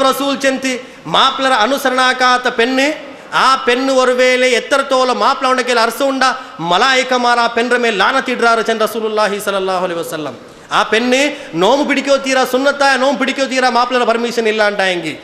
റസൂൽ ചെന്തി മാപ്പിള അനുസരണാക്കാത്ത പെണ്ണ് ആ പെണ്ണ് ഒരുവേളെ എത്രത്തോളം മാപ്പിള ഉണ്ടെങ്കിൽ അർസുണ്ട മലായിക്കമാർ ആ പെണ്ണിന്റെ മേൽ ലാനത്തിടാറ് ചെൻ റസൂലുള്ളാഹി സ്വല്ലല്ലാഹു അലൈഹി വസല്ലം. ആ പെണ്ണ് നോമ്പ് പിടിക്കോ തീരാ സുന്നത്തായ നോമ്പ് പിടിക്കോ തീരാ മാപ്പിള പെർമിഷൻ ഇല്ലാണ്ടായെങ്കിൽ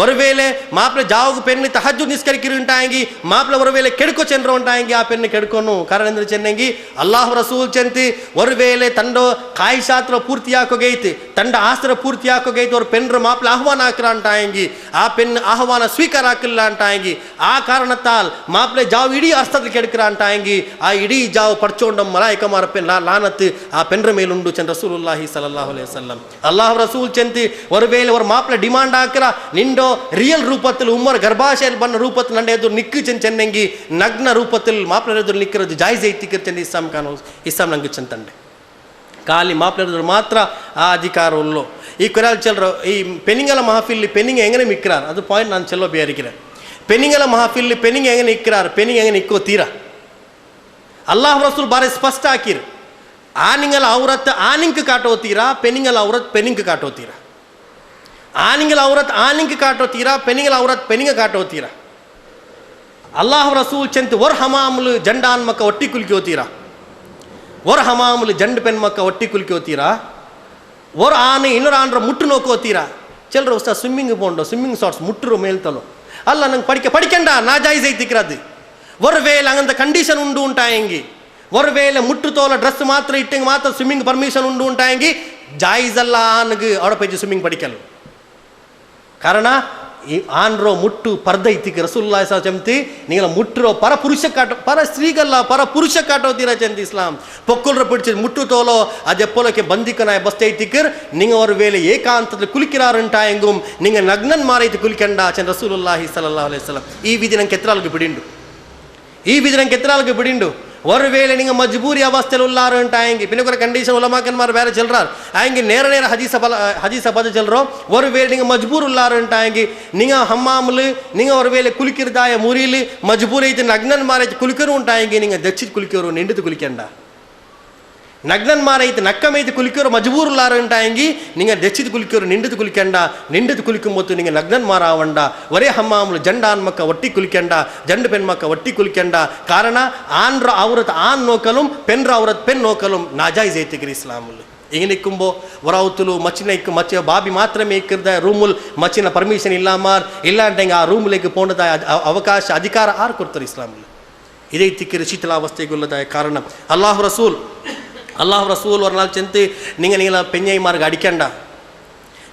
ഒരുവേളെ മാപ്പിള ജാവുക്ക് പെണ്ണ് തഹജ്ജുദ് നിസ്കരിക്കുന്നുണ്ടായെങ്കിൽ മാപ്പിള ഒരുവേളെ ಕೆಡ್ಕೋ ಚೆಂದ್ರ ഉണ്ടായെങ്കിൽ ആ പെണ്ണ് ಕೆಡ್ಕೊನು. ಕಾರಣ ಎಂದು ಚೆನ್ನೆಂಗಿ ಅಲ್ಲಾಹ್ ರಸೂಲ್ ಚೆಂತಿ ഒരുവേളೆ ತಂಡ ಕಾಯಿಶಾತ್ರ ಪೂರ್ತಿಯಾಕೋಗೈತಿ ತಂಡ ಆಸ್ತ್ರ ಪೂರ್ತಿಯಾಕೋಗೈತಿ ஒரு பெண்ற மாப்பிள ஆஹ்வான ஆக்குறான்ட்டாயங்கி ಆ பெண் ஆஹ்வான ಸ್ವೀಕಾರ ஆக்கலான்ட்டாயங்கி ಆ ಕಾರಣத்தால் மாப்பிள ஜாவ் இடி அர்த்தத்தில் கெடுக்கிறான்ட்டாயங்கி ಆ ಇಡೀ ಜಾವ್ ಪಡ್ಚೋಂಡಂ ಮಲಾಯಿಕಮಾರ ಪೆನ್ ಲಾನತ್ ಆ ಪೆನ್ರ ಮೇಲುಂಡು ಚೆನ್ ರಸೂಲುಲ್ಲಾಹಿ ಸಲ್ಲಲ್ಲಾಹು ಅಲೈಹಿ ವಸಲ್ಲಂ. ಅಲ್ಲಾಹ್ ರಸೂಲ್ ಚೆಂತಿ ഒരുವೇಳೆ ஒரு மாப்பிள ಡಿಮಾಂಡ್ ಆಕರ ನಿಂಡೋ ರಿಯಲ್ ರೂಪത്തിൽ ಉಮ್ಮರ್ ಗರ್ಭಾಶಯಲ್ಲಿ ಬಂದ ರೂಪത്തിൽ ನಂಡೆ ಎದುರು ನಿಕ್ಕು ಚೆನ್ನೆಂಗಿ ನಗ್ನ ರೂಪത്തിൽ ಮಾಪಿಳ ಎದುರು ನಿಕ್ಕಿರೋದು ಜಾಯ್ಸ್ ಐತಿಕ್ಕರ್ ಚೆಂದ ಇಸ್ಲಾಂ ಕಾನೋ ಇಸ್ಲಾಂ ನಂಗೆ ಚೆಂತಂಡೆ ಖಾಲಿ ಮಾಪಿಳ ಎದುರು ಮಾತ್ರ ಆ ಅಧಿಕಾರ ಉಳ್ಳೋ. ಈ ಕೊರಾಲ್ ಚೆಲ್ಲರೋ ಈ ಪೆನಿಂಗಲ ಮಹಫಿಲ್ಲಿ ಪೆನಿಂಗ್ ಹೆಂಗನೆ ಮಿಕ್ಕಿರಾರ್ ಅದು ಪಾಯಿಂಟ್ ನಾನು ಚೆಲ್ಲೋ ಬೇರಿಕಿರ. ಪೆನಿಂಗಲ ಮಹಫಿಲ್ಲಿ ಪೆನಿಂಗ್ ಹೆಂಗೆ ನಿಕ್ಕಿರಾರ್ ಪೆನಿಂಗ್ ಹೆಂಗೆ ನಿಕ್ಕೋ ತೀರಾ ಅಲ್ಲಾಹ್ ರಸೂಲ್ ಬಾರಿ ಸ್ಪಷ್ಟ ಹಾಕಿರ್ ಆನಿಂಗಲ ಔರತ್ ಆನಿಂಕ್ ಕಾಟೋತೀರಾ ಪೆನಿಂಗಲ ಔರತ್ ಪೆನಿಂಗ್ ಕಾಟೋತೀರಾ ಆನಿಂಗಲ ಔರತ್ ಆನಿಂಗ್ ಕಾಟೋತೀರಾ ಪೆನಿಂಗಲ ಔರತ್ ಪೆನಿಂಗ ಕಾಟೋತೀರಾ. ಅಲ್ಲಾಹ್ ರಸೂಲ್ ಚೆಂತ್ ಒರ್ ಹಮಾಮುಲು ಜಂಡಾನ್ ಮಕ್ಕ ಒಟ್ಟಿ ಕುಲ್ಕಿ ಹೋತೀರಾ ಒರ್ ಹಮಾಮುಲು ಜಂಡ್ ಪೆನ್ ಮಕ್ಕ ಒಟ್ಟಿ ಕುಲ್ಕಿ ಹೋತೀರಾ ಒರ್ ಆನೆ ಇನ್ನೊರು ಆನ್ರ ಮುಟ್ಟು ನೋಕೋತೀರಾ. ಚೆಲ್ರ ಹೊಸ ಸ್ವಿಮ್ಮಿಂಗ್ ಪೋಂಡೋ ಸ್ವಿಮ್ಮಿಂಗ್ ಶಾರ್ಟ್ಸ್ ಮುಟ್ಟರು ಮೇಲ್ತಲೋ ಅಲ್ಲ ನಂಗೆ ಪಡಿಕಂಡ ನಾ ಜಾಯ್ಸ್ ಐತಿಕ್ಕಿರದು ஒரு வேளை அந்த கண்டிஷன் உண்டு உண்டாயங்கி ஒரு வேளை முட்டு தோல ட்ரெஸ் மாத்திரம் இட்டங்க மாத்திரம் ஸ்விம்மிங் பர்மிஷன் உண்டு உண்டாயங்கி ಜಾಯ್ಸ್ ಅಲ್ಲ ಆನ್ಗೆ ಅವಡ ಪೈಜಿ ಸ್ವಿಮ್ಮಿಂಗ್ ಪಡಿಕಲು. ಕಾರಣ ಈ ಆನ್ರೋ ಮುಟ್ಟು ಪರ್ದ ಇತ್ತಿಗೆ ರಸೂಲುಲ್ಲಾಹಿ ಸಲ್ಲಲ್ಲಾಹು ಅಲೈಹಿ ವಸಲ್ಲಂ ನೀಗಳ ಮುಟ್ಟರೋ ಪರ ಪುರುಷ ಕಾಟೋ ಪರ ಸ್ತ್ರೀಗಲ್ಲ ಪರ ಪುರುಷ ಕಾಟೋತೀರಾ ಚೆಂದ ಇಸ್ಲಾಂ ಪೊಕ್ಕಲ್ರ ಪಿಡಿಸಿ ಮುಟ್ಟು ತೋಲೋ ಅದೆಪ್ಪೋಲಕ್ಕೆ ಬಂದಿಕನಾಯ ಬಸ್ತೆ ಇತ್ತಿಕ್ಕರ್ ನೀವು ஒரு வேளை ஏகாந்தத்தில் குளிக்கிறாருன்ட்டாயெங்கும் நீங்கள் நக்னன் மாறைத்து குளிக்கண்ட ಚೆಂದ ರಸೂಲುಲ್ಲಾಹಿ ಸಲ್ಲಲ್ಲಾಹು ಅಲೈಹಿ ವಸಲ್ಲಂ. ಈ ವಿಧಿ ನಂಗೆ ಕೆತ್ತರಾಲ್ಗೆ ಬಿಡಿಂಡು ಈ ವಿಧಿ ನಂಗೆ ಕೆತ್ತರಾಲ್ಗೆ ಬಿಡಿಂಡು ஒரு வேளை நீங்கள் மஜ்பூரி அவஸ்தையில் உள்ளாருன்ட்டாயங்கி பின்ன ஒரு கண்டிஷன் உலமாக்கன்மார் வேற சொல்றார் ஆயங்கி நேர நேர ஹதீஸ பத சொல்றோம். ஒரு வேளை நீங்கள் மஜ்பூர் உள்ளாருன்ட்டாயங்கி நீங்கள் ஹம்மாமுல் நீங்கள் ஒரு வேளை குளிக்கிறதாய முறியில் மஜ்பூர் ஐத்து நக்னன்மார் ஐத்து குளிக்கணும்ட்டாயங்கி நீங்கள் தச்சித் குளிக்கிறோம் நின்றுத்து குளிக்கண்டா ನಗ್ನನ್ಮಾರ ಐತೆ ನಕ್ಕಮೈತೆ ಕುಲಿಕೋರು ಮಜಬೂರ್ ಉಲ್ಲಾರಂಟಾಯಂಗಿ ನಿಂಗೆ ದೆಚ್ಚಿದ ಕುಲಿಕೋರು ನಿಂಡದು ಕುಲಿಕಂಡ ನಿಂಡದು ಕುಲಿಕೊಂಬತ್ತು ನಿಂಗೆ ನಗ್ನನ್ಮಾರ ಆವಂಡ ಒರೇ ಹಮ್ಮಾಮುಲು ಜಂಡ ಆನ್ಮಕ್ಕ ಒಟ್ಟಿ ಕುಲಿಕಂಡ ಜಂಡು ಪೆಣ್ಮಕ್ಕ ಒಟ್ಟಿ ಕುಲಿಕಂಡ. ಕಾರಣ ಆನ್ರ ಔರತ್ ಆನ್ ನೋಕಲುಂ ಪೆನ್ರ ಔರತ್ ಪೆನ್ ನೋಕಲುಂ ನಾಜಾಯ್ಸ್ ಐತಿಗಿರಿ ಇಸ್ಲಾಮುಲ್. ಈಗ ನಿಕ್ಕುಂಬೋ ಹೊರವತ್ತುಲು ಮಚ್ಚಿನ ಇಕ್ಕು ಮಚ್ಚ ಬಾಬಿ ಮಾತ್ರಮೇ ಇಕ್ಕಿರ್ದ ರೂಮುಲ್ ಮಚ್ಚಿನ ಪರ್ಮಿಷನ್ ಇಲ್ಲ ಮಾರ್ ಇಲ್ಲ ಅಂಟಂಗೆ ಆ ರೂಮ್ലേക്ക് ಪೋಂಡದ ಅವಕಾಶ ಅಧಿಕಾರ ಆರು ಕೊಡ್ತಾರೆ ಇಸ್ಲಾಮುಲ್. ಇದೇ ತಿಕ್ಕಿರಿ ಶೀತಲಾವಸ್ಥೆಗೊಳ್ಳದಾಯ ಕಾರಣ அல்லாஹ் ரசூல் ஒரு நாள் சென்று நீங்கள பெஞ்சைமார்க்கு அடிக்கண்டா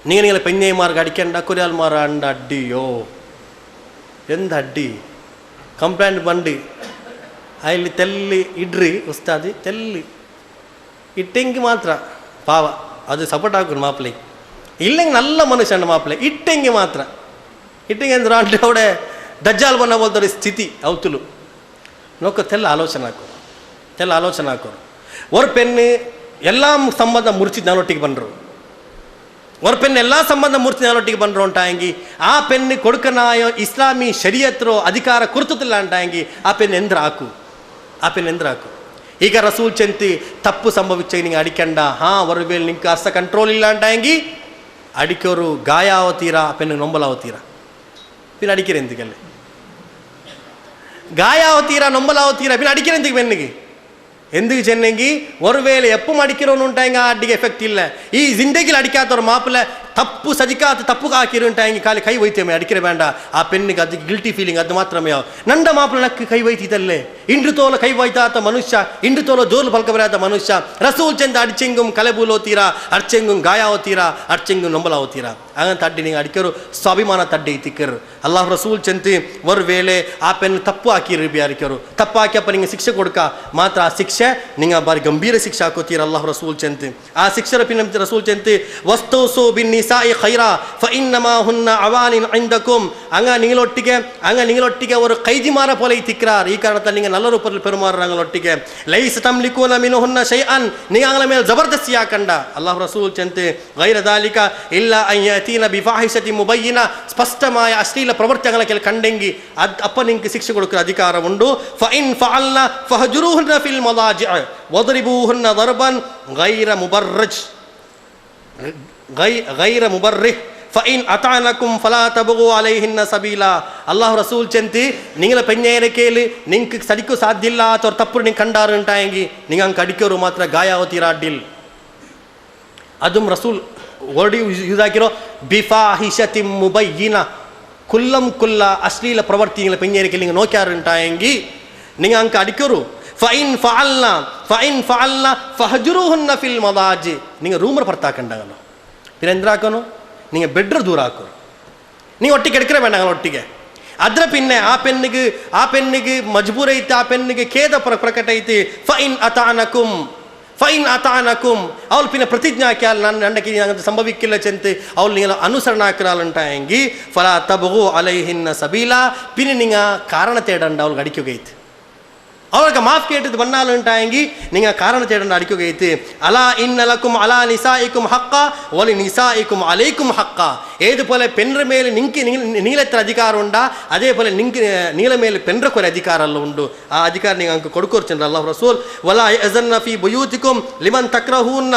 நீங்கள பெஞ்சைமார்க்கு அடிக்கண்டா கொரியால் மாற அண்ட அடியோ ಎಂದ ಅಡ್ಡಿ ಕಂಪ್ಲೇಂಟ್ ಬಂದು ಅಲ್ಲಿ ತೆಲ್ಲಿ ಇಡ್ರಿ ಉಸ್ತಾದಿ ತೆಲ್ಲಿ ಇಟ್ಟೆಂಗಿ ಮಾತ್ರ ಪಾವ ಅದು ಸಪೋರ್ಟ್ ಹಾಕೋರು ಮಾப்பிಳೆ ಇಲ್ಲಂಗೆ ನಲ್ಲ ಮನುಷ್ಯನ ಮಾப்பிಳೆ ಇಟ್ಟೆಂಗಿ ಮಾತ್ರ ಇಟ್ಟೆಂಗೆ ಅಂದ್ರೆ అంటే ಅವಡೆ ದಜ್ಜಾಲ್ ಬನ್ನ ಬೋಲ್ತಾರೆ ಸ್ಥಿತಿ ಅವತುಲು ನೋಕ ತೆಲ್ಲ ಆಲೋಚನೆ ಹಾಕೋರು ஒரு பெண்ணு எல்லாம் சம்பந்தம் முறிச்சு நாளொட்டிக்கு பண்ணுறோம் ஒரு பெண் எல்லா சம்பந்தம் ಮುರಿಸಿ ನಾಳೊಟ್ಟಿಗೆ ಬಂದ್ರೋಂಟಾಯಂಗಿ ಆ ಪೆನ್ನು ಕೊಡುಕನಾಯೋ ಇಸ್ಲಾಮಿ ಶರಿಯತ್ರೋ ಅಧಿಕಾರ ಕುರ್ತುತ್ತಿಲ್ಲ ಅಂಟಾಯಂಗಿ ಆ ಪೆನ್ ಎಂದ್ರ ಹಾಕು ಈಗ ರಸೂಲ್ ಚೆಂತಿ ತಪ್ಪು ಸಂಭವಿച്ച ನಿಂಗೆ ಅಡಿಕಂಡ ஒரு வேளை ನಿಂಗೆ ಅರ್ಥ ಕಂಟ್ರೋಲ್ ಇಲ್ಲ ಅಂಟಾಯಂಗಿ ಅಡಿಕೋರು ಗಾಯ ಆವತೀರಾ ಆ ಪೆನ್ನು ನೊಂಬಲಾವತೀರಾ ಪಿನ್ ಅಡಿಕೆರೆ ಎಂದಿಗಲ್ಲೇ ಗಾಯ ಆವತೀರಾ ನೊಂಬಲಾವತೀರಾ ಪಿನ್ ಅಡಿಕೆರೆ ಎಂದಿಗೆ ಬೆನ್ನಿಗೆ ఎందుకు చెన్నెంగి ஒரு வேளை எப்போ அடிக்கிறோன்னு ఉంటాయంగా அடிக்க எஃபெக்ட் இல்லை. ಈ ಜಿಂದಗಿಲಿ ಅಡಿಕಾತ ஒரு ಮಾಪಿಲ್ಲ ತಪ್ಪು ಸಜಿಕಾತ ತಪ್ಪು ಹಾಕಿರುಂಟಾಯಂಗಿ ಖಾಲಿ ಕೈ ಒಯ್ತೇವೆ ಅಡಿಕೆರೆ ಬೇಡ ಆ ಪೆನ್ನಿಗೆ ಅದು ಗಿಲ್ಟಿ ಫೀಲಿಂಗ್ ಅದು ಮಾತ್ರಮೇ ನಂಡ ಮಾಪಿಳ ನಕ್ಕು ಕೈ ಒಯ್ತಿದ್ದಲ್ಲೇ ಇಂಡ್ರು ತೋಲ ಕೈ ಒಯ್ತಾತ ಮನುಷ್ಯ ಇಂಡ್ರು ತೋಲ ಜೋಲು ಪಲ್ಕಬರಾತ ಮನುಷ್ಯ ರಸೂಲ್ ಚೆಂದ ಅಡಿಚೆಂಗುಂ ಕಲೆಬೂಲೋತೀರಾ ಅಡ್ಚೆಂಗುಂ ಗಾಯ ಹೋತೀರಾ ಅಡ್ಚೆಂಗುಂ ನೊಂಬಲಾವತೀರಾ ಹಂಗಂತ ಅಡ್ಡಿ ನೀವು ಅಡಿಕೆರು ಸ್ವಾಭಿಮಾನ ತಡ್ಡೆ ತಿಕ್ಕರು. ಅಲ್ಲಾಹ್ ರಸೂಲ್ ಚೆಂತಿ ஒரு வேளை ಆ ಪೆನ್ ತಪ್ಪು ಹಾಕಿರು ಅಡಿಕೆರು ತಪ್ಪು ಹಾಕ್ಯಪ್ಪ ನಿಂಗೆ ಶಿಕ್ಷೆ ಕೊಡ್ಕ ಮಾತ್ರ ಆ ಶಿಕ್ಷೆ ನಿಂಗೆ ಬಾರಿ ಗಂಭೀರ ಶಿಕ್ಷೆ ಹಾಕೋತೀರ. ಅಲ್ಲಾಹ್ ರಸೂಲ್ ಚೆಂತಿ ಆ ಶಿಕ್ಷರ ಪಿನ್ ರಸೂಲ್ ಚೆಂತಿ ವಸ್ತುಸು ಬಿನ್ ನಿಸಾಯಿ ಖೈರಾ ಫಇನ್ನಮಾ ಹುನ್ನ ಅವಾನಿನ್ ಇಂದಕುಂ ಅಂಗ ನಿಂಗಳೊಟ್ಟಿಗೆ ಅವರು ಕೈದಿಮಾರ ಪೊಲೆ ತಿಕ್ರಾರ್. ಈ ಕಾರಣದಲ್ಲಿ ನಿಂಗೆ ನಲ್ಲ ರೂಪದಲ್ಲಿ ಪೆರುಮಾರೊಟ್ಟಿಗೆ ಲೈಸ ತಮ್ಲಿಕೂನ ಮಿನುಹುನ್ನ ಶೈಅನ್ ನಿಂಗಳ ಮೇಲೆ ಜಬರ್ದಸ್ತಿ ಹಾಕಂಡ. ಅಲ್ಲಾಹ್ ರಸೂಲ್ ಚೆಂತಿ ಗೈರ ದಾಲಿಕ ಇಲ್ಲ ಅಯ್ಯತೀನ ಬಿಫಾಹಿಶತಿ ಮುಬಯ್ಯಿನ ಸ್ಪಷ್ಟമായ ಅಶ್ಲೀಲ ಪ್ರವೃತ್ತಿಗಳ ಕೆಲ ಕಂಡೆಂಗಿ ಅಪ್ಪ ನಿಂಗೆ ಶಿಕ್ಷೆ ಕೊಡೋಕೆ ಅಧಿಕಾರ ಉಂಡು. ಫಇನ್ ಫಅಲ್ನ ಫಹಜುರುಹುನ್ನ ಫಿಲ್ ಮದಾಜಿ ವದರಿಬೂಹುನ್ನ ದರ್ಬನ್ ಗೈರ ಮುಬರ್ರಿಹ್ ஃபஇன் அதானக்கும் ஃபலா தபகு அலைஹின்ன சபீலா. அல்லாஹ் ரசூல் செಂತಿ ನಿಂಗಲ ಪೆನ್ನೇರ ಕೇಳಿ ನಿಂಗೆ ಸಡಿಕೋ ಸಾಧ್ಯ ಇಲ್ಲ ಅಥವಾ ತಪ್ಪು ನಿಂಗೆ ಕಂಡಾರು ಅಂಟಾಯಂಗಿ ನಿಂಗೆ ಹಂಗೆ ಕಡಿಕೋರು ಮಾತ್ರ ಗಾಯಾವತಿರಾಡಿಲ್. അതും റസൂൽ വേർഡ് യൂസ് ആക്കിರೋ ബിഫാഹിഷത്തിൻ മുബയ്യിന കുല്ലം കുല്ല അശ്ലീല പ്രവർത്തികളെ പെഞ്ഞേരിക്കൽ നിങ്ങൾ നോക്കാറുണ്ടായെങ്കിൽ നിങ്ങൾ അങ്ങ് അടിക്കൊരു ഫൈൻ ഫഅൽന ഫഹജുറുഹുന്ന ഫിൽ മദാജി. നിങ്ങൾ റൂമർ പുറത്താക്കണ്ടല്ലോ, പിന്നെ എന്താക്കണോ നിങ്ങൾ ബെഡ്റൂം ദൂരാക്കോ. നിങ്ങൾ ഒട്ടിക്ക് എടുക്കണ വേണ്ട, ഞങ്ങൾ ഒട്ടിക്ക് ಅದ್ರ ಪಿನ್ನೆ ಆ ಪೆನ್ನಿಗೆ ಮಜ್ಬೂರ್ ಐತಿ, ಆ ಪೆನ್ನಿಗೆ ಖೇದ ಪ್ರಕಟ ಐತಿ. ಫೈನ್ ಅತಾನಕುಂ ಅವಳು ಪಿನ್ನ ಪ್ರತಿಜ್ಞಾ ಹಾಕ್ಯಾಲ್ ನನ್ನಕ್ಕೆ ನಂಗೆ ಸಂಭವಿಕ್ಕಿಲ್ಲ ಚೆಂತೆ ಅವಳು ನೀವು ಅನುಸರಣ ಹಾಕಿರಾಲಂಟಾಯಂಗಿ ಫಲಾ ತಬಗು ಅಲೈಹಿನ್ನ ಸಬೀಲಾ. ಪಿನ್ನ ನಿಂಗ ಕಾರಣ ತೇಡಂಡ ಅವಳಿಗೆ ಅಡಿಕೆಗೈತಿ, ಅವಳಿಗೆ ಮಾಫ್ ಕೇಟದು ಬನ್ನಾಲಂಟಾಯಂಗಿ ನಿಂಗ ಕಾರಣ ತೇಡಂಡ ಅಡಿಕೆಗೈತಿ. ಅಲಾ ಇನ್ನಲಕುಂ ಅಲಾ ನಿಸಾಯಿಕುಂ ಹಕ್ಕ ಒಲಿ ನಿಸಾಯಿಕುಂ ಅಲೈಕುಂ ಹಕ್ಕ. ഏത് പോലെ പെണ്ണിന്റെ മേലെ നീളെത്ര അധികാരം ഉണ്ടാ അതേപോലെ നീള മേലെ പെണ്ണക്ക് ഒരു അധികാരമല്ല ഉണ്ട്. ആ അധികാരം നിങ്ങൾക്ക് കൊടുക്കുറച്ചുണ്ട് അല്ലാഹു റസൂൽ. വലാ യഅ്സന്ന ഫീ ബുയൂതികും ലിമൻ തക്റഹൂന്ന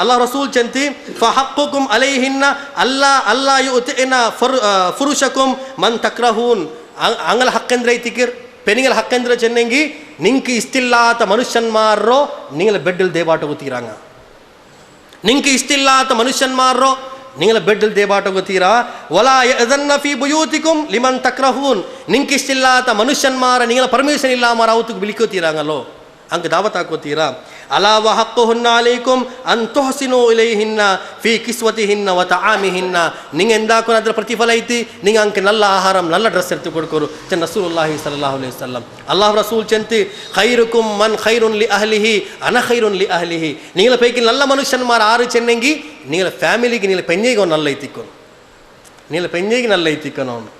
അല്ലാഹു റസൂൽ ചെന്തി ഫഹഖുകും അലൈഹിന്ന അല്ലാ യുതിന ഫുറുഷകും മൻ തക്റഹൂൻ. ಅಂಗಲ ಹಕ್ಕಂದ್ರೆ ಐತಿಕಿರ್ ಪೆನಿಗಳ ಹಕ್ಕಂದ್ರೆ ಚೆನ್ನಂಗಿ ನಿಂಗೆ ಇಷ್ಟಿಲ್ಲಾತ ಮನುಷ್ಯನ್ಮಾರೋ ನಿಂಗಳ ಬೆಡ್ಡಲ್ಲಿ ದೇವಾಟ ಗೊತ್ತೀರಾಂಗ. ನಿಂಗೆ ಇಷ್ಟಿಲ್ಲಾತ ಮನುಷ್ಯನ್ಮಾರೋ ನಿಂಗಳ ಬೆಡ್ಡಲ್ಲಿ ದೇವಾಟ ಗೊತ್ತೀರಾ. ವಲಾ ಯಅ್ಸನ್ನ ಫೀ ಬುಯೂತಿಕುಂ ಲಿಮನ್ ತಕ್ರಹೂನ್. ನಿಂಗೆ ಇಷ್ಟಿಲ್ಲಾತ ಮನುಷ್ಯನ್ಮಾರ ನಿಂಗಳ ಪರ್ಮಿಷನ್ ಇಲ್ಲ ಮಾರ ಅವತ್ತಿಗೆ ಬಿಲಿಕೋತೀರಾಂಗಲ್ಲೋ, ಹಂಗೆ ದಾವತ್ ಹಾಕೋತೀರಾ. ಅಲಾ ವ ಹಕ್ಕುಹುನ್ನ ಅಲೈಕುಂ ಅನ್ ತುಹ್ಸಿನು ಇಲೈಹಿನ್ನ ಫೀ ಕಿಸ್ವತಿಹಿನ್ನ ವ ತಆಮಿಹಿನ್ನ. ನಿಂಗೆ ಎಂದಾಕೋ ಅದರ ಪ್ರತಿಫಲ ಐತಿ, ನಿಂಗೆ ಅಂಕೆ ನಲ್ಲ ಆಹಾರಂ ನಲ್ಲ ಡ್ರೆಸ್ ಎರ್ತು ಕೊಡ್ಕೋರು ಚೆನ್ನ ರಸೂಲುಲ್ಲಾಹಿ ಸಲ್ಲಲ್ಲಾಹು ಅಲೈಹಿ ವಸಲ್ಲಂ. ಅಲ್ಲಾಹ್ ರಸೂಲ್ ಚೆಂತಿ ಖೈರುಕುಂ ಮನ್ ಖೈರುನ್ ಲಿ ಅಹ್ಲಿಹಿ ಅನ ಖೈರುನ್ ಲಿ ಅಹ್ಲಿಹಿ. ನೀಗಳ ಪೈಕಿ ನಲ್ಲ ಮನುಷ್ಯನ್ಮಾರ ಆರು ಚೆನ್ನಂಗಿ ನೀಗಳ ಫ್ಯಾಮಿಲಿಗೆ ನೀಲ ಪೆಂಜೆಗೆ ಅವ್ನು ನಲ್ಲ ಐತಿಕ್ಕೋನು, ನೀಲ ಪೆಂಜೆಗೆ ನಲ್ಲ ಐತಿಕ್ಕೋನು ಅವನು.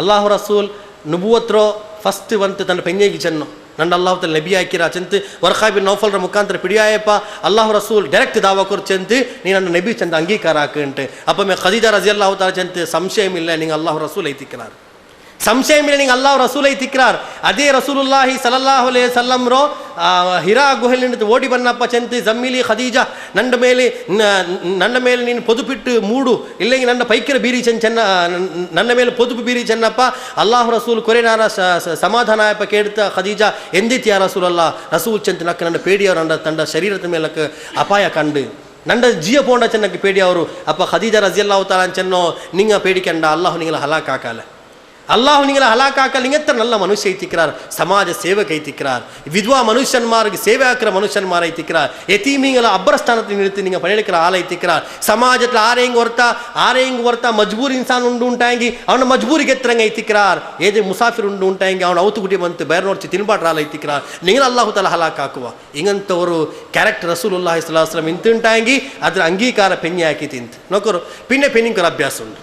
ಅಲ್ಲಾಹು ರಸೂಲ್ ನುಬುವತ್ರೋ ಫಸ್ಟ್ ಬಂತು ತನ್ನ ಪೆಂಜೆಗೆ ಚೆನ್ನು ನಂಡು ಅಲ್ಲಾಹು ತಲ ನಬಿ ಹಾಕಿರ ಚೆಂತು ವರ್ಖಾ ಬಿನ್ ನೌಫಲ್ರ ಮುಖಾಂತರ ಪಿಡಿಯಾಯಪ್ಪ ಅಲ್ಲಾಹು ರಸೂಲ್ ಡೈರೆಕ್ಟ್ ದಾವಾ ಕೊರು ಚೆಂತು ನೀ ನನ್ನ ನಬಿ ಚೆಂದ ಅಂಗೀಕಾರ ಹಾಕಂಟೆ. ಅಪ್ಪ ಮೇ ಖದೀಜಾ ರಜಿಯಲ್ಲಾಹು ತಾಲ ಚೆಂತು ಸಂಶಯಮಿಲ್ಲ ನಿಂಗೆ ಅಲ್ಲಾಹು ರಸೂಲ್ ಐತಿಕ್ಕಿನಾರು, ಸಂಶಯಮಿಲ್ಲ ನಿಂಗೆ ಅಲ್ಲಾಹು ರಸೂಲ್ ಐತಿಕ್ಕಿನಾರು. ಅದೇ ರಸೂಲುಲ್ಲಾಹಿ ಸಲ್ಲಲ್ಲಾಹು ಅಲೈಹಿ ವಸಲ್ಲಂರೋ ಹಿರಾ ಗುಹೆಲಿಂದ ಓಡಿ ಬನ್ನಪ್ಪ ಚೆಂತು ಜಮ್ಮಿಲಿ ಖದೀಜಾ ನನ್ನ ಮೇಲೆ ನೀನು ಪೊದುಪಿಟ್ಟು ಮೂಡು ಇല്ലെങ്കിൽ ನನ್ನ ಪೈಕಿರ ಬೀರಿ ನನ್ನ ಮೇಲೆ ಪೊದುಪು ಬೀರಿ ಚೆನ್ನಪ್ಪ ಅಲ್ಲಾಹು ರಸೂಲ್ ಕೊರೆನಾರ ಸಮಾಧಾನ ಆಯಪ್ಪ ಕೇಳ್ತಾ ಖದೀಜಾ ಎಂದಿತ್ಯಾ ರಸೂಲಲ್ಲ ರಸೂಲ್ ಚೆಂತ ನಕ್ಕ ನನ್ನ ಪೇಡಿಯವರು ತಂಡ ಶರೀರದ ಮೇಲಕ್ಕೆ ಅಪಾಯ ಕಂಡು ನಂಡ ಜಿಯ ಪೋಂಡ ಚೆನ್ನಕ್ಕೆ ಪೇಡಿಯವರು ಅಪ್ಪ ಖದೀಜಾ ರಜಿಯಲ್ಲಾಹು ತಾಲ ಚೆನ್ನೋ ನಿಂಗ ಪೇಡಿಕೆಂಡ ಅಲ್ಲಾಹು ನಿಂಗಲ ಹಲಾಕ್ ಹಾಕಲ್ಲ, ಅಲ್ಲಾಹು ನಿಂಗಲ ಹಲಾಕ್ ಹಾಕಲ್ಲ. ನಿಂಗೆತ್ತ ನಲ್ಲ ಮನುಷ್ಯ ಐತಿಕ್ರಾರ್, ಸಮಾಜ ಸೇವಕ ಐತಿಕ್ರಾರ್, ವಿಧವಾ ಮನುಷ್ಯನ್ಮಾರ್ಗೆ ಸೇವೆ ಹಾಕಿರ ಮನುಷ್ಯನ್ಮಾರ ಐತಿಕ್ರಾರ್, ಯತೀಮಿಂಗಲ ಅಬ್ಬರ ಸ್ಥಾನത്തിൽ ನಿಂತು ನಿಂಗೆ ಪಡೆಯಲಿಕ್ಕಿರ ಆಲ ಐತಿಕ್ರಾರ್. ಸಮಾಜത്തിൽ ആരെയും വർത്ത മജ്ബൂർ ഇൻസാൻ ഉണ്ടായെങ്കിൽ അവനെ മജ്ബൂರಿಗೆ എത്രങ്ങ ಐತಿಕ್ರಾರ್. ഏത് മുസാഫിർ ഉണ്ടായെങ്കിൽ അവൻ ഔത്തുകുട്ടി ಬಂತು ಬೇರೆ ನೋಡ್ತಿ ತಿನ್ಬಾಡ್ರ ಆಲ ಐತಿಕ್ರಾರ್. നിങ്ങൾ ಅಲ್ಲಾಹು ತಾಲ ಹಲಾಕ್ ಹಾಕುವ ಇಂಗಂತ ഒരു ಕ್ಯಾರೆಕ್ಟರ್ ರಸೂಲುಲ್ಲಾಹಿ സ്വല്ലല്ലാഹು അലൈഹി വസല്ലം ಇಂತುಂಟಾಗಿ ಅದರ ಅಂಗೀಕಾರ ಪೆನ್ನಿ ಹಾಕಿ ತಿಂತು ನೋಕರು. പിന്നെ പെണ്ണിಂಕರ ಅಭ್ಯಾಸ ಉಂಟು,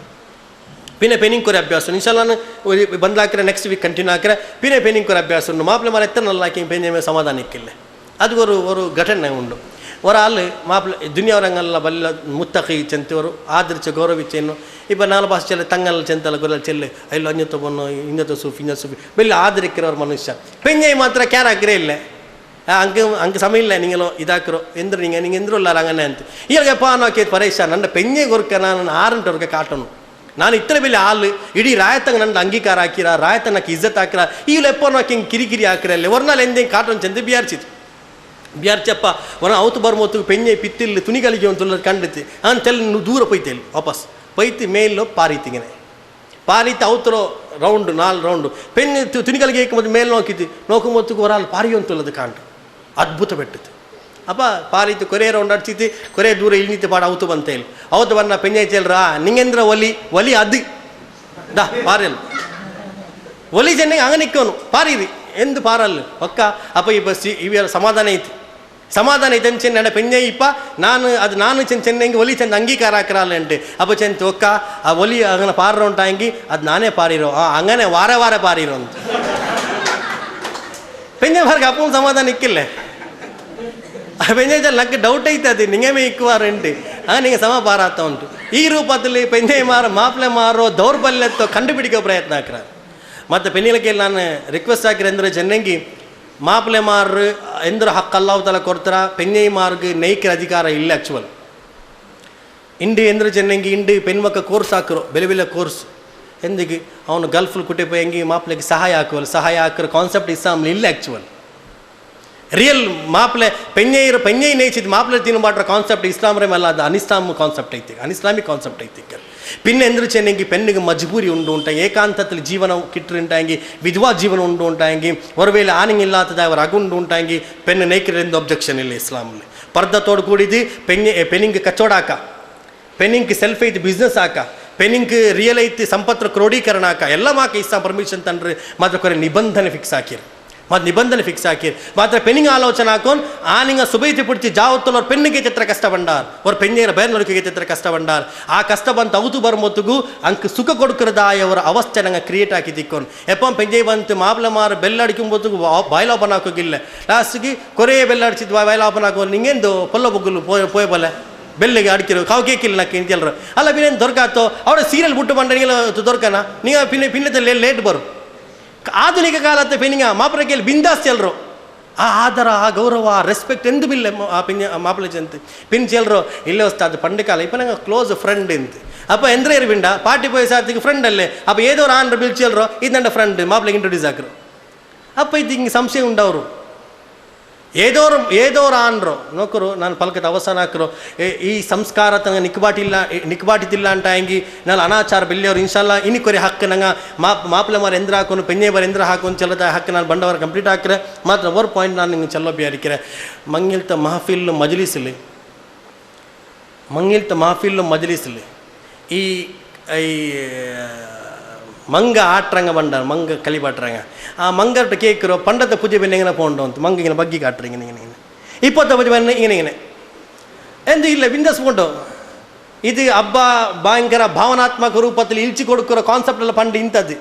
പിന്നെ പെണ്ണിಂಕರ ಅಭ್ಯಾಸ ಇನ್ಶಾಲ್ಲ ഒരു ಬಂದಾಕಿರ ನೆಕ್ಸ್ಟ್ ವೀಕ್ ಕಂಟಿನ್ಯೂ ಹಾಕಿರ പിന്നെ പെണ്ണിಂಕರ ಅಭ್ಯಾಸ ಉಂಟು. ಮಾಪ್ಲೆ ಮಾರ ಎತ್ತ ನಲ್ಲಾಕಿ പെഞ്ഞ ಸಮಾಧಾನ ಇಕ್ಕಿಲ್ಲ. ಅದು ഒരു ಘಟನೆ ಉಂಟು. ಒರಾಲ್ ಮಾಪ್ಲೆ ದುನಿಯಾವರಂಗಲ್ಲ ಬಲ್ಲ ಮುತ್ತಕಿ ಚೆಂತವರು ಆದರಿಚ ಗೌರವಿಚ್ಚೇನು ಇಪ್ಪ ನಾಲ್ಕು ಭಾಷೆ ಚೆಲ್ಲ ತಂಗಲ್ಲ ಚೆಂತಲ್ಲ ಗೊಲ್ಲ ಚೆಲ್ಲೆ ಅಲ್ಲೋ ಅನ್ಯತ ಬಣ್ಣು ಇಂಜತ ಸೂಫಿ ಇಂಜ ಸೂಫಿ ಬೆಲ್ಲ ಆದರಿಕ್ಕಿರೋರು ಮನುಷ್ಯ. പെഞ്ഞை ಮಾತ್ರ ಕ್ಯಾರ್ ಹಾಕಿರೇ ಇಲ್ಲ, ಅಂಗೆ ಸಮಯ ಇಲ್ಲ ನಿಂಗಲೋ ಇದಾಕಿರೋ ಎಂದ್ರು ನಿಂಗೆ ಎಂದ್ರಲ್ಲ അങ്ങനെ ಅಂತ ಈಗಪ್ಪ ನಾಕೆ ಪರೇಶ ನನ್ನ ಪೆഞ്ഞೆ ಗೊರ್ಕ ನಾನು ಆರಂಟವ್ರಿಗೆ ಕಾಟನು ನಾನು ಇತ್ತಲೆ ಬೆಲೆ ಹಾಲು ಇಡೀ ರಾಯತಂಗೆ ನನ್ನ ಅಂಗೀಕಾರ ಹಾಕಿರ ರಾಯತ ನಾಕೆ ಇಜ್ಜತ್ ಹಾಕಿರ ಈಗಲೂ ಎಪ್ಪ ನಾಕೆ ಹಿಂಗೆ ಕಿರಿಕಿರಿ ಹಾಕಿರಲ್ಲ ಒರ್ನಾಲ್ ಎಂದೇ ಕಾಟನ್ ಚೆಂದ ಬಿಯಾರ್ಚಿತ್ತು ಬಿಯಾರ್ಚಪ್ಪ ಒನ ಅವತ್ತು ಬರ್ಮೊತ್ತು ಪೆഞ്ഞೆ ಪಿತ್ತಿಲ್ಲಿ ತುನಿಗಳಿಗೆ ಒಂದು ಕಂಡಿತ್ತು ಅಂತೆಲ್ಲ ದೂರ ಪೊಯ್ತೇಲಿ ವಾಪಸ್ ಪೊಯ್ತು ಮೇಲು ಪಾರೀತಿಗೆನೆ ಪಾರೀತಿ ಅವತ್ತರೋ ರೌಂಡು 4 ರೌಂಡು ಪೆಣ್ಣೆ ತುನಿಗಳಿಗೆ ಏಕೆ ಮೇಲೆ ನೋಕು ಮೊತ್ತಕ್ಕೆ ಹೊರಾಲು ಪಾರಿಯೊಂತುಲ್ಲದು ಕಾಂಡು ಅದ್ಭುತ ಬೆಟ್ಟಿತ್ತು. ಅಪ್ಪ ಪಾರೀತು ಕೊರೆ ರೌಂಡ್ ಅಡ್ಸಿತ್ತು ಕೊರೆ ದೂರ ಇಳಿನಿತ್ತು ಪಾಡ ಅವತ್ತು ಬಂತ ಹೇಳಿ ಅವತ್ತು ಬನ್ನ ಪೆഞ്ഞೆ ಚೆಲ್ರಾ ನಿಂಗೆಂದ್ರ ಒಲಿ ಅದು ದಾ ಪಾರಲ್ಲ ಒಲಿ ಚೆನ್ನಂಗೆ ಹಂಗೆ ನಿಕ್ಕೋನು ಪಾರೀರಿ ಎಂದು ಪಾರಲ್ಲ ಒಕ್ಕ ಅಪ್ಪ ಈ ಬಸ್ ಇವ ಸಮಾಧಾನ ಐತೆ ಅಂಚೆ ನನ್ನ ಪೆഞ്ഞೆ ಇಪ್ಪ ನಾನು ಚೆನ್ನಂಗೆ ಒಲಿ ಚೆಂದ ಅಂಗೀಕಾರ ಹಾಕಿರಲ್ಲ ಅಂಟೆ ಅಪ್ಪ ಚೆಂತ ಒಕ್ಕ ಆ ಒಲಿ അങ്ങനെ ಪಾರ ಉಂಟಾಂಗಿ ಅದು ನಾನೇ ಪಾರಿರೋ അങ്ങനെ ವಾರ ಪಾರಿರೋ ಅಂತ ಪೆഞ്ഞೆ ಬಾರ್ಗೆ ಅಪ್ಪನ ಸಮಾಧಾನ ಇಕ್ಕಿಲ್ಲ. ಪೆഞ്ഞೆ ನನಗೆ ಡೌಟ್ ಐತೆ ಅದು ನಿಂಗೆ ಇಕ್ಕುವಾರಂಟು ನಿಂಗೆ ಸಮ ಪಾರಾತ ಉಂಟು. ಈ ರೂಪದಲ್ಲಿ ಪೆഞ്ഞೆ ಮಾಪ್ಲೆ ಮಾರೋ ದೌರ್ಬಲ್ಯತ್ತೋ ಕಂಡುಪಿಡಿಕೋ ಪ್ರಯತ್ನ ಹಾಕಿರ. ಮತ್ತು ಪೆಣ್ಣಿಲಕ್ಕೆ ನಾನು ರಿಕ್ವೆಸ್ಟ್ ಹಾಕಿರ ಅಂದರೆ ಚೆನ್ನಂಗಿ ಮಾಪ್ಲೆ ಮಾರು ಎಂದ್ರೆ ಹಕ್ಕು ಅಲ್ಲಾಹು ತಾಲ ಕೊಡ್ತಾರ ಪೆഞ്ഞೆ ಮಾರ್ಗೆ ನೈಕಿರ ಅಧಿಕಾರ ಇಲ್ಲ. ಆ್ಯಕ್ಚುವಲ್ ಇಂಡು ಎಂದ್ರೆ ಚೆನ್ನಂಗಿ ಇಂಡು ಪೆಣ್ಮಕ್ಕ ಕೋರ್ಸ್ ಹಾಕರು ಬೆಲೆ ಬೆಲೆ ಕೋರ್ಸ್ ಎಂದಿಗೆ ಅವನು ಗಲ್ಫ್ಲು ಕುಟೆ ಎಂಗಿ ಮಾಪ್ಲೆಗೆ ಸಹಾಯ ಹಾಕುವಲ್ಲ ಸಹಾಯ ಹಾಕಿರೋ ಕಾನ್ಸೆಪ್ಟ್ ಇಸ್ಲಾಂಲಿ ಇಲ್ಲ ಆ್ಯಕ್ಚುವಲ್ ರಿಯಲ್ ಮಾಪ್ಲೆ ಪೆಣ್ಣೆ ನೇಚಿದ ಮಾಪ್ಲೆ ತಿನ್ನುಬಾಟ್ರ ಕಾನ್ಸೆಪ್ಟ್ ಇಸ್ಲಾಂ ರೇಮಲ್ಲ ಅದು ಅನಿಸ್ಲಾಮ್ ಕಾನ್ಸೆಪ್ಟ್ ಐತಿ ಅನಿಸ್ಲಾಮಿಕ್ ಕಾನ್ಸೆಪ್ಟ್ ಐತಿ പിന്നെ എന്തൊരു ചെന്നെങ്കിൽ പെണ്ണിಗೆ മജ്ബൂരി ഉണ്ട് ഉണ്ടായി ഏകാന്തത്തിൽ ജീവനം കിട്ടുണ്ടായെങ്കിൽ വിധവാ ജീവനം ഉണ്ട് ഉണ്ടായെങ്കിൽ ഒരുവേള ആണിങ്ങില്ലാത്തത് അവർ അകുണ്ട് ഉണ്ടായെങ്കിൽ പെണ്ണ് നേക്കിരെന്ത് ഒബ്ജെക്ഷൻ ಇಲ್ಲ ಇಸ್ಲಾಮಲ್ಲಿ ಪರ್ದತೋಡು ಕೂಡಿದ್ದು ಪೆಣ್ಣಿಗೆ ಕಚ್ಚೋಡ ಹಾಕ ಪೆಣ್ಣಿಗೆ ಸೆಲ್ಫ್ ಐತಿ ಬಿಸ್ನೆಸ್ ಹಾಕ ಪೆಣ್ಣಿಗೆ ರಿಯಲ್ ಐತಿ ಸಂಪತ್ರ ಕ್ರೋಢೀಕರಣ ಹಾಕ ಎಲ್ಲ ಮಾಕ ಇಸ್ಲಾಂ ಪರ್ಮಿಷನ್ ತಂಡ್ರೆ ಮಾತ್ರ ಕೊರೆ ನಿಬಂಧನೆ ಫಿಕ್ಸ್ ಹಾಕಿರಿ ಮತ್ತು ನಿಬಂಧನೆ ಫಿಕ್ಸ್ ಹಾಕಿರಿ ಮಾತ್ರ ಪೆಣ್ಣಿಗೆ ಆಲೋಚನೆ ಹಾಕೊಂಡು ಆನಿಂಗ ಸುಬೈತಿ ಪುಡ್ತಿ ಜಾವತ್ತಲ್ಲ ಅವ್ರ ಪೆಣ್ಣಿಗೆ ಚಿತ್ರ ಕಷ್ಟ ಬಂಡಾರ್ ಅವ್ರ ಪೆಣ್ಣಿಗೆ ಬೇರೆ ಚಿತ್ರ ಕಷ್ಟ ಬಂಡಾರ್ ಆ ಕಷ್ಟ ಬಂತು ಅವತು ಬರ್ಮೊತ್ತಿಗೂ ಅಂಕ ಸುಖ ಕೊಡ್ಕರದಾಯವರ ಅವಸ್ಥೆ ನಂಗೆ ಕ್ರಿಯೇಟ್ ಹಾಕಿ ತಿಕ್ಕೊಂಡು ಎಪ್ಪ ಪೆಂಜೆ ಬಂತು ಮಾಪ್ಲ ಮಾರು ಬೆಲ್ಲಡಿಕೊಂಬೊತ್ತಿಗೂ ಬಾಯ್ಲ ಓಪನ್ ಹಾಕೋಗಿಲ್ಲ ಲಾಸ್ಟಿಗೆ ಕೊರೆ ಬೆಲ್ಲಡಿಸಿದ್ ಬಾಯ್ಲ ಓಪನ್ ಹಾಕೋ ನಿಂಗೆಂದು ಪೊಲ್ಲ ಬೊಗ್ಗಲು ಪೋಯ್ ಬಲ್ಲ ಬೆಲ್ಲಿಗೆ ಅಡಿಕಿರು ಕಾವು ಕೇಕಿಲ್ಲ ನಕ್ಕೆ ಇಂತೆಲ್ಲರು ಅಲ್ಲ ಪಿನ್ನೇನು ದೊರಕಾತೋ ಅವರ ಸೀರಿಯಲ್ ಬಿಟ್ಟು ಬಂಡನಿಗೆಲ್ಲ ದೊರಕನ ನೀವು ಪಿನ್ನದಲ್ಲಿ ಲೇಟ್ ಬರು ಆಧುನಿಕ ಕಾಲದ ಪೆಣ್ಣಿಂಗ ಮಾಪರಕ್ಕೆ ಬಿಂದಾಸ್ತಿ ಎಲ್ಲರು ಆ ಆದರ ಆ ಗೌರವ ಆ ರೆಸ್ಪೆಕ್ಟ್ ಎಂದು ಬಿಲ್ಲ ಆ ಮಾಪಲ ಜಂತ ಪಿನ್ ಚೆಲ್ಲರು ಇಲ್ಲೇ ವಸ್ತು ಅದು ಪಂಡ ಕಾಲ ಇಪ್ಪ ನಂಗೆ ಕ್ಲೋಸ್ ಫ್ರೆಂಡ್ ಅಂತ ಅಪ್ಪ ಎಂದ್ರೆ ಇರ್ಬಿಂಡ ಪಾರ್ಟಿ ಪೋಯ್ ಸಾರ್ತಿಗೆ ಫ್ರೆಂಡ್ ಅಲ್ಲೇ ಅಪ್ಪ ಏದೋ ಆನ್ರ ಬಿಲ್ ಚೆಲ್ಲರು ಇದು ನನ್ನ ಫ್ರೆಂಡ್ ಮಾಪ್ಲಿಗೆ ಇಂಟ್ರೊಡ್ಯೂಸ್ ಹಾಕರು ಅಪ್ಪ ಇದು ಹಿಂಗೆ ಸಂಶಯ ಉಂಡವರು ಏದೋರು ಆನ್ರು ನೋಕರು ನಾನು ಪಲ್ಕದ ಅವಸಾನ ಹಾಕರು ಈ ಸಂಸ್ಕಾರ ತಂಗ ನಿಕ್ಬಾಟಿತಿಲ್ಲ ಅಂತ ಹೆಂಗಿ ನಾನು ಅನಾಚಾರ ಬೆಲ್ಲಿಯವರು ಇನ್ಶಾಲ್ಲ ಇನ್ನು ಕೊರೆ ಹಕ್ಕು ನಂಗೆ ಮಾಪ್ಲೆ ಮಾರು ಎಂದ್ರ ಹಾಕೋನು ಪೆಣ್ಣೆ ಬಾರು ಎಂದ್ರ ಹಾಕೊಂಡು ಚಲ್ಲದ ಹಕ್ಕು ನಾನು ಬಂಡವಾರ ಕಂಪ್ಲೀಟ್ ಹಾಕಿರೆ ಮಾತ್ರ ಓರ್ ಪಾಯಿಂಟ್ ನಾನು ನಿಂಗೆ ಚಲ್ಲೋ ಬಿಯಾರಿಕಿರೆ ಮಂಗಿಲ್ತ ಮಹಫಿಲ್ ಮಜಲಿಸ್ಲಿ ಈ ಮಂಗ ಆಟ್ರಂಗ ಬಂಡಾರ ಮಂಗ ಕಲಿಬಾಟ್ರಂಗ ಆ ಮಂಗರ್ಟ ಕೇಕರು ಪಂಡದ ಪೂಜೆ ಬೆನ್ನ ಎಂಗನ ಪೋಂಡು ಅಂತ ಮಂಗ ಇಂಗನ ಬಗ್ಗಿ ಕಾಟ್ರಂಗ ಇಂಗನೆ ಇಪ್ಪತ್ತ ಪೂಜೆ ಬೆನ್ನ ಇಂಗನೆ ಎಂದು ಇಲ್ಲ ಬಿಂದಸ್ಕೊಂಡು ಇದು ಹಬ್ಬ ಭಯಂಕರ ಭಾವನಾತ್ಮಕ ರೂಪದಲ್ಲಿ ಇಲ್ಚಿ ಕೊಡುಕಿರೋ ಕಾನ್ಸೆಪ್ಟ್ ಎಲ್ಲ ಪಂಡು ಇಂಥದ್ದು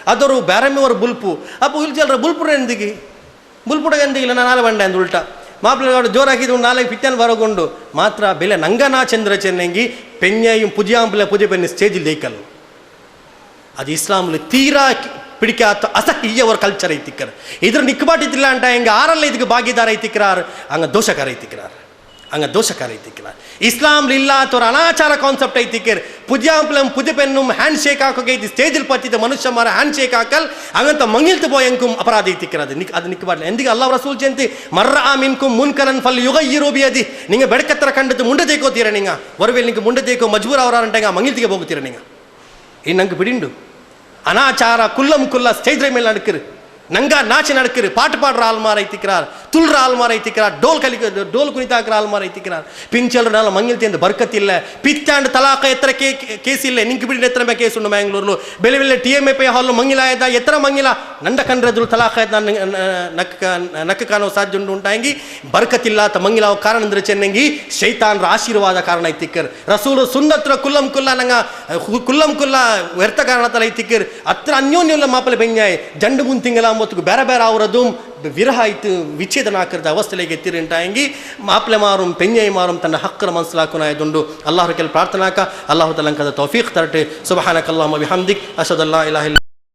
ಅದವರು ಬ್ಯಾರಮ್ಮಿಯವರು ಬುಲ್ಪು ಅಪ್ಪ ಇಲ್ಚಲ್ರ ಬುಲ್ಪುರ ಎಂದಿಗೆ ಬುಲ್ಪುಡ ಎಂದಿಗಿಲ್ಲ ನಾನು ನಾಳೆ ಬಂಡೆ ಅಂದು ಉಲ್ಟಾ ಮಾಪ್ಲಗಳು ಜೋರು ಹಾಕಿದ್ದು ನಾಳೆಗೆ ಪಿತ್ತನ್ ಬರಗೊಂಡು ಮಾತ್ರ ಬೆಲೆ ನಂಗನಾ ಚಂದ್ರ ಚೆನ್ನಂಗಿ ಪೆಣ್ಣೆയും ಪುಜಿಯಾಂಬಲ ಪೂಜೆ ಬೆನ್ನ ಸ್ಟೇಜಿಲ್ ದೇಕಲ್ಲ ಅದು ಇಸ್ಲಾಂಲಿ ತೀರಾ ಪಿಡಿಕಾತ ಅಸಹ್ಯ ಅವರ ಕಲ್ಚರ್ ಐತಿಕ್ಕರ್ ಇದ್ರ ನಿಕ್ಬಾಟಿದ್ದಿಲ್ಲ ಅಂತ ಹೆಂಗೆ ಆರಲ್ಲ ಇದಕ್ಕೆ ಭಾಗಿದಾರ ಐತಿಕ್ರಾರ್ ಹಂಗೆ ದೋಷಕಾರ ಐತಿಕ್ರಾರ್ ಇಸ್ಲಾಂಲಿ ಇಲ್ಲ ಅಥವಾ ಅನಾಚಾರ ಕಾನ್ಸೆಪ್ಟ್ ಐತಿಕ್ಕರ್ ಪುಜ್ಯಾಂಪ್ಲಂ ಪುಜೆ ಪೆನ್ನು ಹ್ಯಾಂಡ್ ಶೇಕ್ ಹಾಕೋಕೈತಿ ಸ್ಟೇಜಿಲ್ ಪತ್ತಿದ್ದ ಮನುಷ್ಯ ಮಾರ ಹ್ಯಾಂಡ್ ಶೇಕ್ ಹಾಕಲ್ ಹಂಗಂತ ಮಂಗಿಲ್ತು ಬೋಯಂಕುಂ ಅಪರಾಧ ಐತಿಕ್ಕರ ಅದು ನಿಕ್ಬಾಟ್ಲ ಎಂದಿಗೆ ಅಲ್ಲಾ ರಸೂಲ್ ಜಂತಿ ಮರ್ರ ಆ ಮಿನ್ಕುಂ ಮುನ್ಕರನ್ ಫಲ್ ಯುಗ ಈ ರೋಬಿಯದಿ ನಿಂಗೆ ಬೆಳಕತ್ತರ ಕಂಡದ್ದು ಮುಂಡೆ ದೇಕೋತೀರ ನಿಂಗ ಒರವೇಲಿ ನಿಂಗೆ ಮುಂಡೆ ದೇಕೋ ಮಜ್ಬೂರ್ ಅವರಂಟಂಗ ಮಂಗಿಲ್ತಿಗೆ ಹೋಗ್ತೀರ ನಿಂಗ ಇನ್ನು ನಂಗೆ ಬಿಡಿಂಡು ಅನಾಚಾರ ಕುಲ್ಲ ಸ್ಟೇಜ್ ಮೇಲೆ ನಡ್ಕಿರು ನಂಗ ನಾಚೆ ನಡ್ಕಿರು ಪಾಠ ಪಾಡ್ರ ಆಲ್ಮಾರ ಐತಿಕ್ರಾರ್ ತುಳ್ರ ಆಲ್ಮಾರ ಐತಿಕ್ರಾರ್ ಡೋಲ್ ಕುಣಿತಾಕ್ರ ಆಲ್ಮಾರ ಐತಿಕ್ರಾರ್ ಪಿಂಚಲ್ರ ನಾಲ್ ಮಂಗಿಲ್ತಿಂದ ಬರ್ಕತ್ತಿಲ್ಲ ಪಿತ್ತಾಂಡ್ ತಲಾಕ ಎತ್ತರ ಕೇಸಿಲ್ಲ ನಿಂಗೆ ಬಿಡಿ ಎತ್ತರ ಮೇ ಕೇಸ್ ಉಂಡು ಮ್ಯಾಂಗ್ಳೂರ್ಲು ಬೆಲೆ ಬೆಲೆ TMAP ಹಾಲ್ ಮಂಗಿಲಾಯದ ಎತ್ತರ ಮಂಗಿಲ ನಂಡ ಕಂಡ್ರದ್ರು ತಲಾಕ ನಕ್ಕ ಕಾಣೋ ಸಾಧ್ಯ ಉಂಡು ಉಂಟಾಂಗಿ ಬರ್ಕತ್ತಿಲ್ಲ ತ ಮಂಗಿಲಾವ ಕಾರಣ ಅಂದ್ರೆ ಚೆನ್ನಂಗಿ ಶೈತಾನ್ರ ಆಶೀರ್ವಾದ ಕಾರಣ ಐತಿಕ್ಕರ್ ರಸೂಲು ಸುನ್ನತ್ರ ಕುಲ್ಲಂ ಕುಲ್ಲ ವ್ಯರ್ಥ ಕಾರಣ ತಲ ಐತಿಕ್ಕರ್ ಅತ್ರ ಅನ್ಯೋನ್ಯಲ್ಲ ಮಾಪಲೆ ಬೆಂಗಾಯ್ ಜಂಡು ಮುಂತಿಂಗಲ ಮೊತ್ತಗೂ ಬೇರೆ ಬೇರೆ ಅವರದು ವಿರಹ ಆಯ್ತು ವಿಚ್ಛೇದನ ಹಾಕಿದ ಅವಸ್ಥೆಗೆ ಎತ್ತಿರಿಂಟಾಂಗಿ ಮಾಪ್ಲೆ ಮಾರುಂ ಪೆಂಜೈ ಮಾರುಂ ತನ್ನ ಹಕ್ಕರ ಮನಸ್ಲಾಕುನಾಯದುಂಡು ಅಲ್ಲಾಹ್ ಕೆಲ ಪ್ರಾರ್ಥನಾಕ ಅಲ್ಲಾಹು ತಲಂಕದ ತೌಫೀಕ್ ತರಟೆ ಸುಬ್ಹಾನಕಲ್ಲಾಹುಮ್ಮ ಬಿಹಮ್ದಿಕ್ ಅಶ್ಹದು ಅಲ್ಲಾ ಇಲಾಹ ಇಲ್ಲ